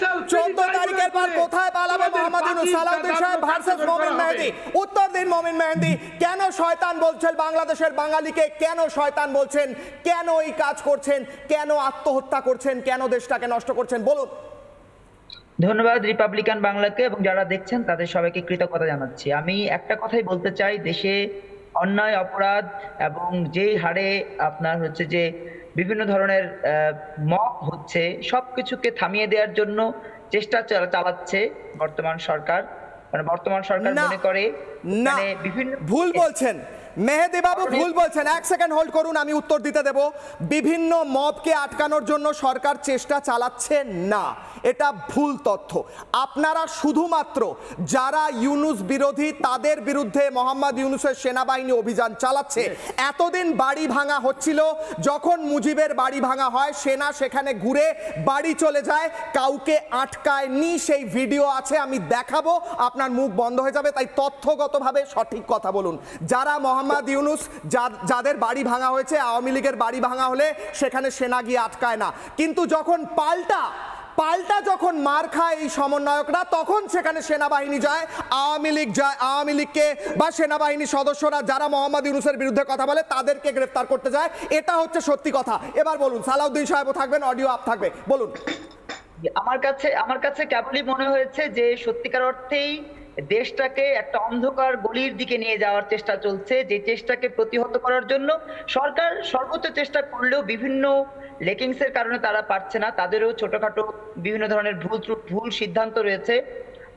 14 তারিখের পর কোথায় পালাবে মোহাম্মদ ইউনূস? সালাউদ্দিন সাহেব ভার্সেস মোমিন মেহেদী। উত্তর দিন মোমিন মেহেদী, কেন শয়তান বলছেন বাংলাদেশের বাঙালিকে? কেন শয়তান বলছেন? কেন এই কাজ করছেন? কেন আত্মহত্যা করছেন? কেন দেশটাকে নষ্ট করছেন? বলুন। ধন্যবাদ রিপাবলিকান বাংলাকে এবং যারা দেখছেন তাদের সবাইকে কৃতজ্ঞতা জানাচ্ছি। আমি একটা কথাই বলতে চাই, দেশে অন্যায় অপরাধ এবং যেই হারে আপনার হচ্ছে যে বিভিন্ন ধরনের মব হচ্ছে, সবকিছুকে থামিয়ে দেওয়ার জন্য চেষ্টা চালাচ্ছে বর্তমান সরকার। মানে বর্তমান সরকার মনে করে মানে বিভিন্ন ভুল বলছেন মেহেদী বাবু, ভুল বলছেন। এক সেকেন্ড হোল্ড করুন, আমি উত্তর দিতে দেব। বিভিন্ন মবকে আটকানোর জন্য সরকার চেষ্টা চালাচ্ছে না, এটা ভুল তথ্য। আপনারা শুধুমাত্র যারা ইউনূস বিরোধী তাদের বিরুদ্ধে মোহাম্মদ ইউনূসের সেনাবাহিনী অভিযান চালাচ্ছে। এতদিন বাড়ি ভাঙা হচ্ছিল, যখন মুজিবের বাড়ি ভাঙা হয় সেনা সেখানে ঘুরে বাড়ি চলে যায়, কাউকে আটকায়নি। সেই ভিডিও আছে, আমি দেখাবো, আপনার মুখ বন্ধ হয়ে যাবে। তাই তথ্যগতভাবে সঠিক কথা বলুন। যারা মোহাম্মদ ইউনূস যাদের বাড়ি ভাঙা হয়েছে, আওয়ামী লীগের বাড়ি ভাঙা হলে সেখানে সেনা গিয়ে আটকায় না, কিন্তু যখন পাল্টা যখন মার খায় এই সমন্বয়করা, তখন সেখানে সেনাবাহিনী যায়, আওয়ামী লীগ যায়, আওয়ামী লীগকে বা সেনাবাহিনীর সদস্যরা যারা মোহাম্মদ ইউনূসের বিরুদ্ধে কথা বলে তাদেরকে গ্রেফতার করতে যায়। এটা হচ্ছে সত্যি কথা। এবার বলুন, সালাউদ্দিন সাহেবও থাকবেন, অডিও আপ থাকবে, বলুন। আমার কাছে কেবলই মনে হয়েছে যে সত্যিকার অর্থেই দেশটাকে একটা অন্ধকার গলির দিকে নিয়ে যাওয়ার চেষ্টা চলছে, যে চেষ্টাকে প্রতিহত করার জন্য সরকার সর্বোচ্চ চেষ্টা করলেও বিভিন্ন লেকিংসের কারণে তারা পারছে না। তাদেরও ছোটখাটো বিভিন্ন ধরনের ভুল সিদ্ধান্ত রয়েছে।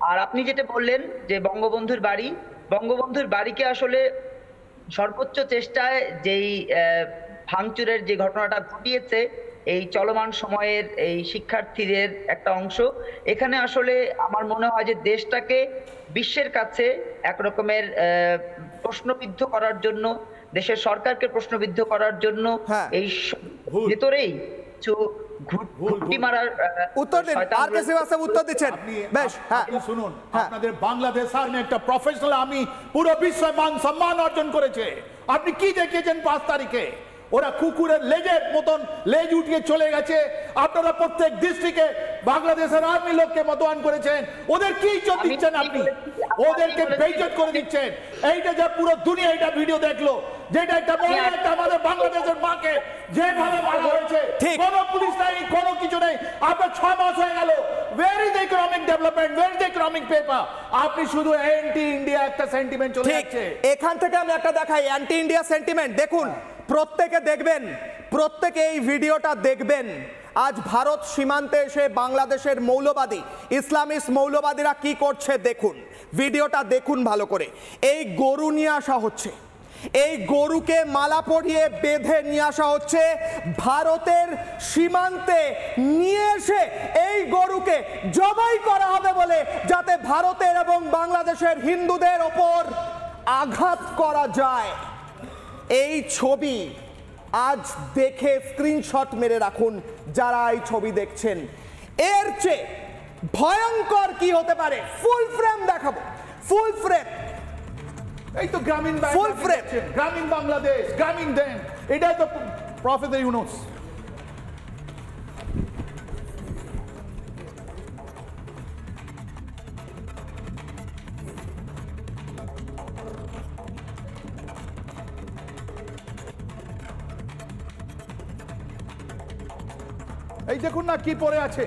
আর আপনি যেটা বললেন যে বঙ্গবন্ধুর বাড়িকে আসলে সর্বোচ্চ চেষ্টায় যেই ভাঙচুরের যে ঘটনাটা ঘটিয়েছে, এই চলমান সময়ের এই শিক্ষার্থীদের একটা অংশ, এখানে আসলে আমার মনে হয় যে দেশটাকে বিশ্বের কাছে একরকমের প্রশ্নবিদ্ধ করার জন্য, দেশের সরকারকে প্রশ্নবিদ্ধ করার জন্য এই ভেতরেই কিছু ঘুরটি মারার উত্তর দিন। আর কে সিওয়াসে উত্তর দিচ্ছেন। বেশ, হ্যাঁ শুনুন, আপনাদের বাংলাদেশ আর্মি একটা প্রফেশনাল আর্মি, পুরো বিশ্বে মান সম্মান অর্জন করেছে। আপনি কি দেখিয়েছেন 5 তারিখে? ওরা কুকুরের লেজের মতন লেজ উঠিয়ে চলে গেছে। আপনারা প্রত্যেক ডিস্ট্রিক্টে বাংলাদেশের আর্মি লোককে মোতায়েন করেছেন। ওদের কি ইজ্জত দিচ্ছেন আপনি? ওদেরকে বেইজ্জত করে দিচ্ছেন। এইটা যে পুরো দুনিয়া এটা ভিডিও দেখলো, যেটা একটা আমাদের বাংলাদেশের মাকে যেভাবে মারা হয়েছে, কোনো পুলিশ নাই, কোনো কিছু নেই। আপনার 6 মাস হয়ে গেল। Where is economic development, where is economic paper? আপনি শুধু অ্যান্টি ইন্ডিয়া একটা সেন্টিমেন্ট চলে যাচ্ছে। এখান থেকে আমি একটা দেখাই অ্যান্টি ইন্ডিয়া সেন্টিমেন্ট। দেখুন, প্রত্যেকে দেখবেন, প্রত্যেকে এই ভিডিওটা দেখবেন। আজ ভারত সীমান্তে এসে বাংলাদেশের মৌলবাদী ইসলামিস্ট মৌলবাদীরা কি করছে দেখুন, ভিডিওটা দেখুন ভালো করে। এই গরু নিয়ে আসা হচ্ছে, এই গরুকে মালা পরিয়ে বেঁধে নিয়ে আসা হচ্ছে ভারতের সীমান্তে। নিয়ে এসে এই গরুকে জবাই করা হবে বলে, যাতে ভারতের এবং বাংলাদেশের হিন্দুদের ওপর আঘাত করা যায়। এই ছবি আজ দেখে স্ক্রিনশট মেরে রাখুন যারা এই ছবি দেখছেন। এর চেয়ে ভয়ঙ্কর কি হতে পারে? ফুল ফ্রেম দেখাবো, ফুল ফ্রেম। এই তো গ্রামীণ ফুল ফ্রেম, গ্রামীণ বাংলাদেশ, গ্রামীণ দেন, এটাই তো প্রফেসর ইউনূস। এই দেখুন না কি পড়ে আছে,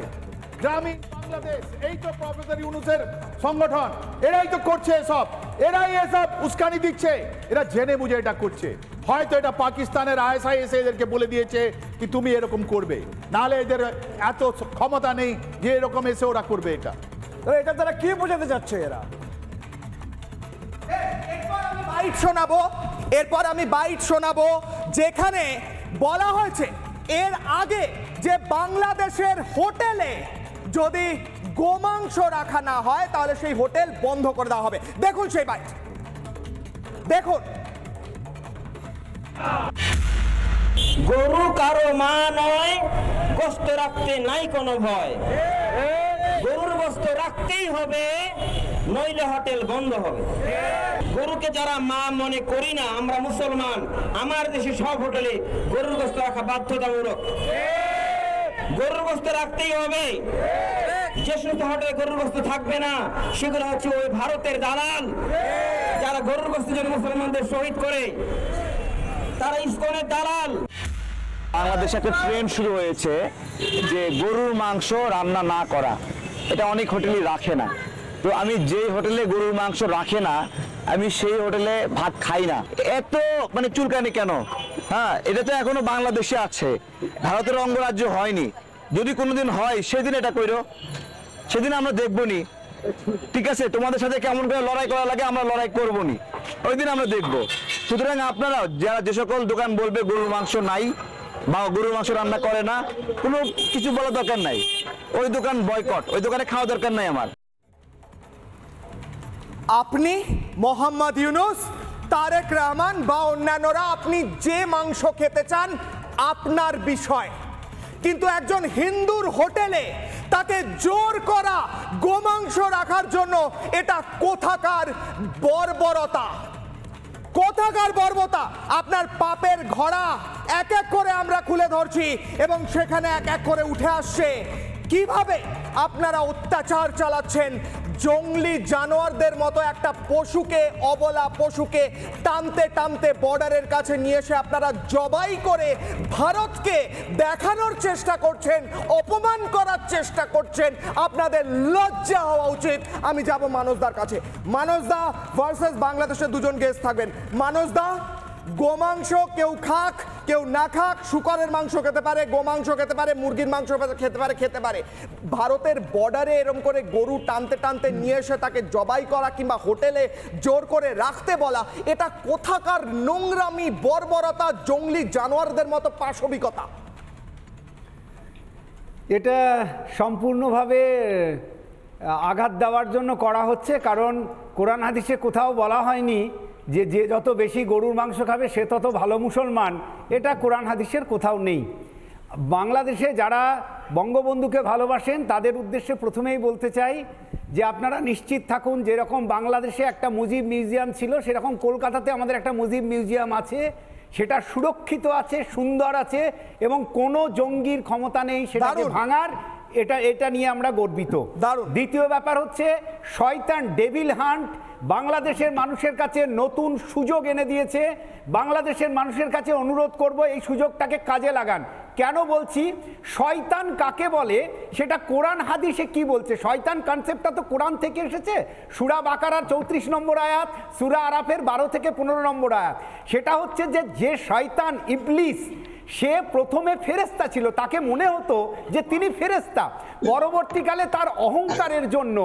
গ্রামীণ বাংলাদেশ। এই তো প্রফেসর ইউনূসের সংগঠন, এরাই তো করছে এসব, এরাই এসব উস্কানি দিচ্ছে। এরা জেনে বুঝে এটা করছে। হয়তো এটা পাকিস্তানের আইএসআই এসে এদেরকে বলে দিয়েছে কি তুমি এরকম করবে, নাহলে এদের এত ক্ষমতা নেই যে এরকম এসে ওরা করবে। এটা তারা কি বোঝাতে চাচ্ছে এরা? এরপর আমি বাইট শোনাবো যেখানে বলা হয়েছে এর আগে যে বাংলাদেশের হোটেলে যদি গোমাংস রাখা না হয় তাহলে সেই হোটেল বন্ধ করে দেওয়া হবে। দেখুন সেই বাইট, দেখুন। গরু কারো মা নয়, গোশত রাখতে নাই কোনো ভয়। গরুর গোশত রাখতেই হবে, নইলে হোটেল বন্ধ হবে। গরুকে যারা মা মনে করি না আমরা মুসলমান, আমার দেশে সব হোটেলে গরুর গোশত রাখা বাধ্যতামূলক। গরুর গোশত রাখতেই হবে, যে সমস্ত হোটেলে গরুর গোশত থাকবে না সেগুলো হচ্ছে ওই ভারতের দালাল, যারা গরুর গোশতের জন্য মুসলমানদের শহীদ করে, তারা ইসকনের দালাল। বাংলাদেশে একটা ট্রেন্ড শুরু হয়েছে যে গরুর মাংস রান্না না করা, এটা অনেক হোটেলই রাখে না। তো আমি যেই হোটেলে গরুর মাংস রাখে না আমি সেই হোটেলে ভাত খাই না। এত মানে চুলকানি কেন? হ্যাঁ, এটা তো এখনো বাংলাদেশে আছে, ভারতের অঙ্গরাজ্য হয়নি। যদি কোনোদিন হয় সেদিন এটা কইরো, সেদিন আমরা দেখবো নি। ঠিক আছে, তোমাদের সাথে কেমন করে লড়াই করা লাগে আমরা লড়াই করবো নি, ওই দিন আমরা দেখবো। সুতরাং আপনারা যারা যে সকল দোকান বলবে গরুর মাংস নাই বা গরুর মাংস রান্না করে না, কোনো কিছু বলার দরকার নাই, ওই দোকান বয়কট, ওই দোকানে খাওয়া দরকার নাই আমার। আপনি মোহাম্মদ ইউনূস, তারেক রহমান বা অন্যান্যরা আপনি যে মাংস খেতে চান আপনার বিষয়, কিন্তু একজন হিন্দুর হোটেলে তাকে জোর করা গোমাংস রাখার জন্য এটা কোথাকার বর্বরতা, কোথাকার বর্বরতা। আপনার পাপের ঘোড়া এক এক করে আমরা খুলে ধরছি এবং সেখানে এক এক করে উঠে আসছে কিভাবে আপনারা অত্যাচার চালাচ্ছেন। জঙ্গলি জানোয়ারদের মতো একটা পশুকে, অবলা পশুকে টানতে টানতে বর্ডারের কাছে নিয়ে এসে আপনারা জবাই করে ভারতকে দেখানোর চেষ্টা করছেন, অপমান করার চেষ্টা করছেন। আপনাদের লজ্জা হওয়া উচিত। আমি যাব মানসদার কাছে। মানসদা ভার্সেস বাংলাদেশের দুজন গেস্ট থাকবেন। মানসদা, গোমাংস কেউ খাক কেউ না খাক, শুকরের মাংস খেতে পারে, গোমাংস খেতে পারে, মুরগির মাংস খেতে পারে। ভারতের বর্ডারে এরকম করে গরু টানতে টানতে নিয়ে এসে তাকে জবাই করা কিংবা হোটেলে জোর করে রাখতে বলা, এটা কোথাকার নোংরামি, বর্বরতা, জঙ্গলি জানোয়ারদের মতো পাশবিকতা? এটা সম্পূর্ণভাবে আঘাত দেওয়ার জন্য করা হচ্ছে, কারণ কোরআন হাদিসে কোথাও বলা হয়নি যে যে যত বেশি গরুর মাংস খাবে সে তত ভালো মুসলমান। এটা কোরআন হাদিসের কোথাও নেই। বাংলাদেশে যারা বঙ্গবন্ধুকে ভালোবাসেন তাদের উদ্দেশ্যে প্রথমেই বলতে চাই যে আপনারা নিশ্চিত থাকুন, যেরকম বাংলাদেশে একটা মুজিব মিউজিয়াম ছিল সেরকম কলকাতাতে আমাদের একটা মুজিব মিউজিয়াম আছে, সেটা সুরক্ষিত আছে, সুন্দর আছে এবং কোনো জঙ্গির ক্ষমতা নেই সেটাকে ভাঙার। এটা নিয়ে আমরা গর্বিত। দ্বিতীয় ব্যাপার হচ্ছে শয়তান ডেভিল হান্ট বাংলাদেশের মানুষের কাছে নতুন সুযোগ এনে দিয়েছে। বাংলাদেশের মানুষের কাছে অনুরোধ করব এই সুযোগটাকে কাজে লাগান। কেন বলছি? শয়তান কাকে বলে সেটা কোরআন হাদিসে কি বলছে। শয়তান কনসেপ্টটা তো কোরআন থেকে এসেছে। সূরা বাকারার 34 নম্বর আয়াত, সূরা আরাফের 12 থেকে 15 নম্বর আয়াত। সেটা হচ্ছে যে শয়তান ইবলিস, সে প্রথমে ফেরেশতা ছিল, তাকে মনে হতো যে তিনি ফেরেশতা, পরবর্তীকালে তার অহংকারের জন্য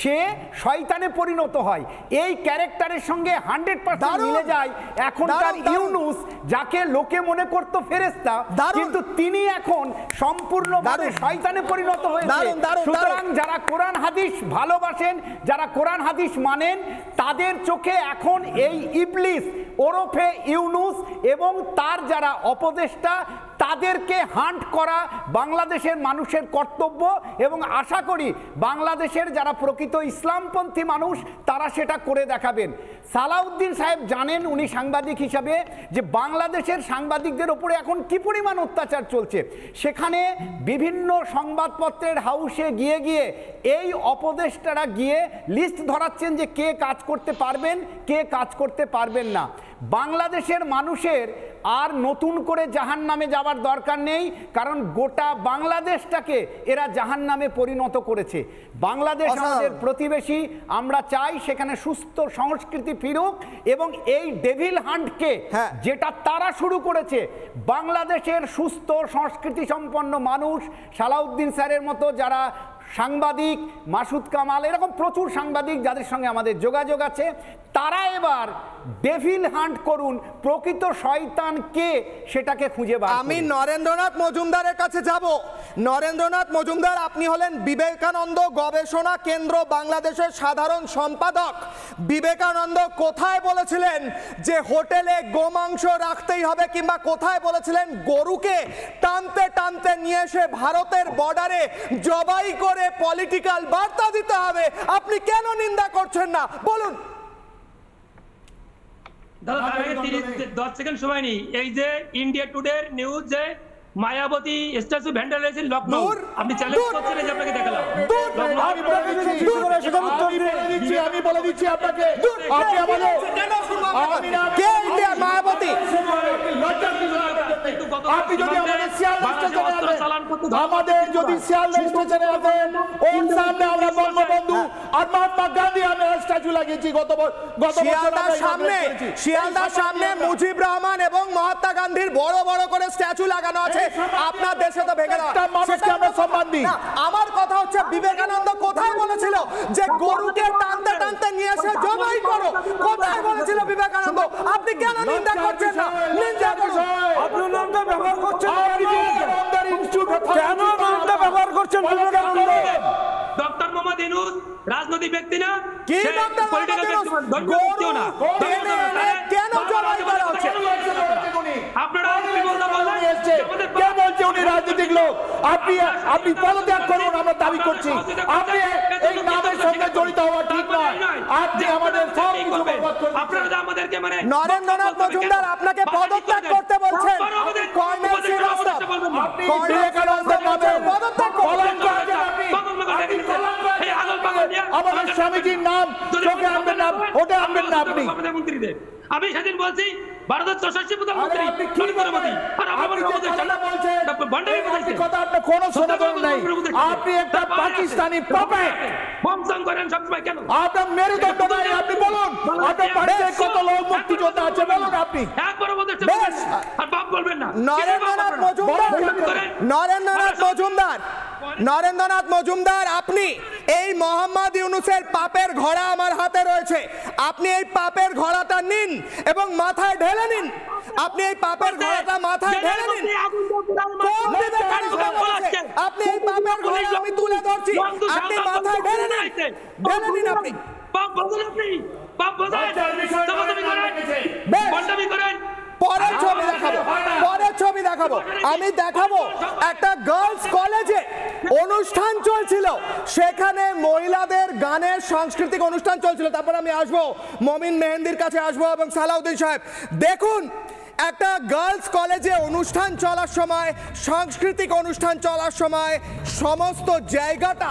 সে শয়তানে পরিণত হয়। এই ক্যারেক্টারের সঙ্গে 100% মিলে যায় এখনকার ইউনূস, যাকে লোকে মনে করত ফেরেশতা, কিন্তু তিনি এখন সম্পূর্ণভাবে শয়তানে পরিণত হয়েছে। সুতরাং যারা কোরআন হাদিস ভালোবাসেন, যারা কোরআন হাদিস মানেন, তাদের চোখে এখন এই ইবলিস ওরফে ইউনূস এবং তার যারা অপদেষ্টা তাদেরকে হান্ট করা বাংলাদেশের মানুষের কর্তব্য এবং আশা করি বাংলাদেশের যারা প্রকৃত ইসলামপন্থী মানুষ তারা সেটা করে দেখাবেন। সালাউদ্দিন সাহেব জানেন, উনি সাংবাদিক হিসাবে, যে বাংলাদেশের সাংবাদিকদের উপরে এখন কি পরিমাণ অত্যাচার চলছে। সেখানে বিভিন্ন সংবাদপত্রের হাউসে গিয়ে গিয়ে এই অপদেষ্টারা গিয়ে লিস্ট ধরাচ্ছেন যে কে কাজ করতে পারবেন, কে কাজ করতে পারবেন না। বাংলাদেশের মানুষের আর নতুন করে জাহান্নামে যাওয়ার দরকার নেই, কারণ গোটা বাংলাদেশটাকে এরা জাহান্নামে পরিণত করেছে। বাংলাদেশ আমাদের প্রতিবেশী, আমরা চাই সেখানে সুস্থ সংস্কৃতি ফিরুক এবং এই ডেভিল হান্টকে যেটা তারা শুরু করেছে, বাংলাদেশের সুস্থ সংস্কৃতি সম্পন্ন মানুষ, সালাউদ্দিন স্যারের মতো যারা সাংবাদিক, মাসুদ কামাল, এরকম প্রচুর সাংবাদিক যাদের সঙ্গে আমাদের যোগাযোগ আছে, তারা এবার ডেভিল হান্ট করুন, প্রকৃত শয়তান কে সেটাকে খুঁজে বার করুন। আমি নরেন্দ্রনাথ মজুমদারের কাছে যাব। নরেন্দ্রনাথ মজুমদার, আপনি হলেন বিবেকানন্দ গবেষণা কেন্দ্র বাংলাদেশের সাধারণ সম্পাদক। বিবেকানন্দ কোথায় বলেছিলেন যে হোটেলে গোমাংস রাখতেই হবে, কিংবা কোথায় বলেছিলেন গরুকে টানতে টানতে নিয়ে এসে ভারতের বর্ডারে জবাই করে পলিটিক্যাল বার্তা দিতে হবে? আপনি কেন নিন্দা করছেন না বলুন? দাদা, তার আগে 10 সেকেন্ড সময় নেই। এই যে ইন্ডিয়া টুডের নিউজ যে মায়াবতী স্ট্যাচু ভ্যান্ডালাইজেশন লখনৌ, আপনি চ্যালেঞ্জ করছেন যে আপনাকে দেখালাম আমি বলে দিচ্ছি আপনাকে, আপনি আমাদের কে ইন্ডিয়া মায়াবতী? আপনি যদি আমাদের শিয়ালদা স্টেশনে আসেন, আমাদের যদি শিয়ালদা স্টেশনে আসেন, ওর সামনে আমরা বঙ্গবন্ধু আর মহাত্মা গান্ধী আমরা স্ট্যাচু লাগিয়েছি গত শিয়ালদার সামনে মুজিব রহমান এবং মহাত্মা গান্ধীর বড় বড় করে স্ট্যাচু লাগানো আছে। আপনার দেশে তো ভেঙে দেওয়া মানুষকে আমরা সম্মান দিই। আমার কথা হচ্ছে বিবেকানন্দ কোথায় বলেছিল যে গরুকে টানতে টানতে নিয়ে এসে জবাই করো? কোথায় বলেছিল বিবেকানন্দ? আপনি কেন নিন্দা করছেন না? নিন্দা করুন। আপনার নামটা ব্যবহার করছেন কেন? নামটা ব্যবহার করছেন বিবেকানন্দ? ডক্টর মোহাম্মদ ইউনূস রাজনৈতিক ব্যক্তি না, কি ডক্টর মোহাম্মদ ইউনূস? গরু টেনে এনে কেন জবাই করা হচ্ছে? আপনারা কি বলতে বলেন? কে বলছে উনি রাজনৈতিক লোক? আপনি পদত্যাগ করুন, আমরা দাবি করছি। আপনি এই নামের সঙ্গে জড়িত হওয়া ঠিক নয়। আপনি আমাদের সব কিছু বরবাদ করে আপনারা যে আমাদেরকে মানে নরেন্দ্রনাথ মজুমদার আপনাকে পদত্যাগ করতে বলছেন। কর্নেল শ্রীবাস্তব আপনি বিবেকানন্দের নামে পদত্যাগ করুন। আমাদের স্বামীজির নাম চোখে আনবেন না, ওটা আনবেন না আপনি। আমি সেদিন বলছি ভারতের 64 প্রধানমন্ত্রী নরেন্দ্র মোদী আর আপনি কথা আপনার কোনো শোনাবেন নাই। আপনি একটা পাকিস্তানি পাপেট। বমসং করেন সবসময় কেন? আপনার মেরুদণ্ড নাই, আপনি বলুন। আপনার পার্টিতে কত লোক মুক্তিযোদ্ধা আছে বলুন আপনি। একবারও বলতে বেশ। আর বাপ বলবেন না। নরেন্দ্রনাথ মজুমদার আপনি এই মোহাম্মদ ইউনূসের পাপের ঘোড়া আমার হাতে রয়েছে। আপনি এই পাপের ঘোড়াটা নিন এবং মাথায় ঢেলে নিন। আপনি এই পাপের ঘোড়াটা মাথায় ঢেলে নিন। আপনি এই পাপের ঘোড়া আমি তুলে ধরছি, আপনি মাথায় ঢেলে নিন। ঢেলে নিন আপনি। বাপ বলেন, আপনি বাপ বলেন, বন্ডামি করেন। পরের ছবি দেখাবো আমি দেখাবো একটা গার্লস কলেজে অনুষ্ঠান চলছিল, সেখানে মহিলাদের গানের সাংস্কৃতিক অনুষ্ঠান চলছিল। তারপর আমি আসবো মমিন মেহেন্দির কাছে আসবো এবং সালাউদ্দিন সাহেব। দেখুন একটা গার্লস কলেজে অনুষ্ঠান চলার সময়, সাংস্কৃতিক অনুষ্ঠান চলার সময় সমস্ত জায়গাটা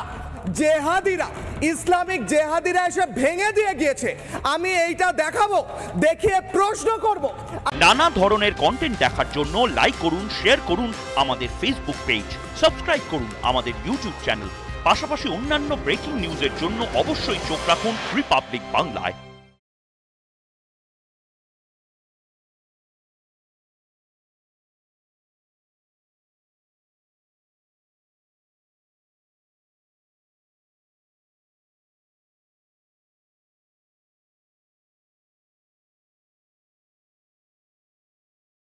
জেহাদিরা, ইসলামিক জেহাদিরা এসে ভেঙে দিয়ে গিয়েছে। আমি এইটা দেখাবো, দেখিয়ে প্রশ্ন করব। নানা ধরনের কন্টেন্ট দেখার জন্য লাইক করুন, শেয়ার করুন আমাদের ফেসবুক পেজ, সাবস্ক্রাইব করুন আমাদের ইউটিউব চ্যানেল। পাশাপাশি অন্যান্য ব্রেকিং নিউজের জন্য অবশ্যই চোখ রাখুন রিপাবলিক বাংলায়।